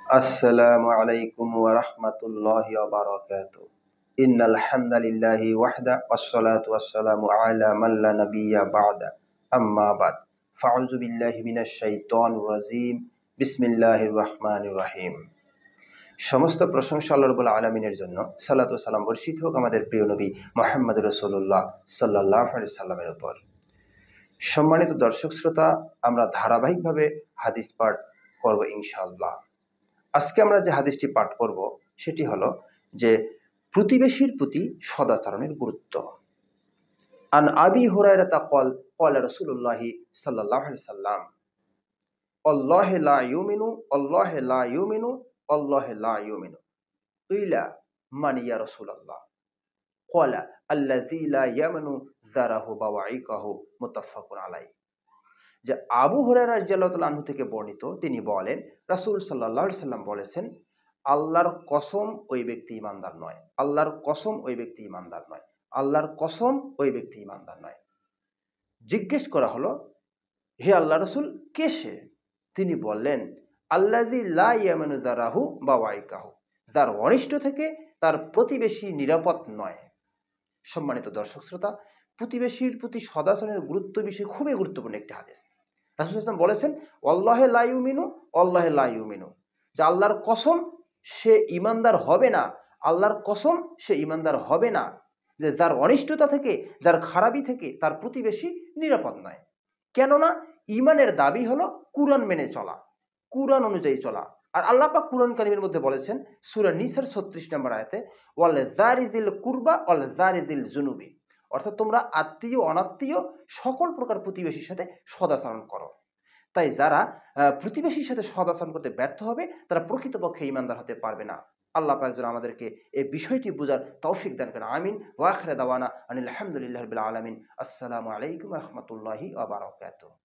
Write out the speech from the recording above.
আসসালামু আলাইকুম ওয়া রাহমাতুল্লাহি ওয়া বারাকাতুহু। ইন্নাল হামদালিল্লাহি ওয়াহদা ওয়াসসালাতু ওয়াসসালামু আলা মান লা নাবিয়্যা বা'দা। আম্মা বাদ। ফাউযু বিল্লাহি মিনাশ শাইতানির রাজীম। বিসমিল্লাহির রাহমানির রহিম। সমস্ত প্রশংসা আল্লাহ রাব্বুল আলামিনের জন্য। সালাতু ওয়া সালাম বর্ষিত হোক আমাদের প্রিয় নবী মুহাম্মদ রাসূলুল্লাহ সাল্লাল্লাহু আলাইহি সাল্লামের উপর। সম্মানিত দর্শক শ্রোতা, আমরা ধারাবাহিকভাবে হাদিস পাঠ করব ইনশাআল্লাহ। আজকে আমরা যে হাদিসটি পাঠ করব সেটি হলো যে প্রতিবেশীর প্রতি সদাচরণের গুরুত্ব। আন আবি হুরায়রা ক্বাল ক্বালা রাসূলুল্লাহি সাল্লাল্লাহু আলাইহি সাল্লাম আল্লাহু লা ইউমিনু আল্লাহু লা ইউমিনু আল্লাহু লা ইউমিনু কিলা মান ইয়া রাসূলুল্লাহ ক্বালা আল্লাযী লা ইয়ামানু যারাহু বাওয়াইকাহু মুত্তাফাকুন আলাইহি। যে আবু হুরায়রা রাদিয়াল্লাহু তাআলা আনহু থেকে বর্ণিত, তিনি বলেন রাসূল সাল্লাল্লাহু আলাইহি সাল্লাম বলেছেন, আল্লাহর কসম ওই ব্যক্তি ঈমানদার নয়, আল্লাহর কসম ওই ব্যক্তি ঈমানদার নয়, আল্লাহর কসম ওই ব্যক্তি ঈমানদার নয়। জিজ্ঞেস করা হলো, হে আল্লাহর রাসূল, কে সে? তিনি বললেন, আল্লাযী লা ইয়ামানু যারাহু বাওয়াইকাহু, যার অনিষ্ট থেকে তার প্রতিবেশী নিরাপদ নয়। সম্মানিত দর্শক শ্রোতা, প্রতিবেশীর প্রতি সদাচরণের গুরুত্ব বিষয়ে খুবই গুরুত্বপূর্ণ একটি হাদিস। রাসূল সাল্লাল্লাহু আলাইহি ওয়াসাল্লাম বলেছেন, আল্লাহু লা ইউমিনু আল্লাহু লা ইউমিনু, যে আল্লাহর কসম সে ঈমানদার হবে না, আল্লাহর কসম সে ঈমানদার হবে না, যে যার অনিষ্টতা থেকে, যার খারাপি থেকে তার প্রতিবেশী নিরাপদ নয়। কেননা ঈমানের দাবি হলো কুরআন মেনে চলা, কুরআন অনুযায়ী চলা। আর আল্লাহ পাক কুরআন কারীমের মধ্যে বলেছেন সূরা নিসার ৩৬ নম্বর আয়াতে, ওয়াল জারিযিল কুরবা ওয়াল জারিযিল জুনুবি, অর্থাৎ তোমরা আত্মীয় অনাত্মীয় সকল প্রকার প্রতিবেশীর সাথে সদাচরণ করো। তাই যারা প্রতিবেশীর সাথে সদাচরণ করতে ব্যর্থ হবে তারা প্রকৃতপক্ষে ঈমানদার হতে পারবে না। আল্লাহ পাক যেন আমাদেরকে এই বিষয়টি বুঝার তৌফিক দান করেন। আমিন। ওয়া আখিরু দাওয়ানা আনিল হামদুলিল্লাহি রাব্বিল আলামিন। আসসালামু আলাইকুম ওয়া রাহমাতুল্লাহি ওয়া বারাকাতুহু।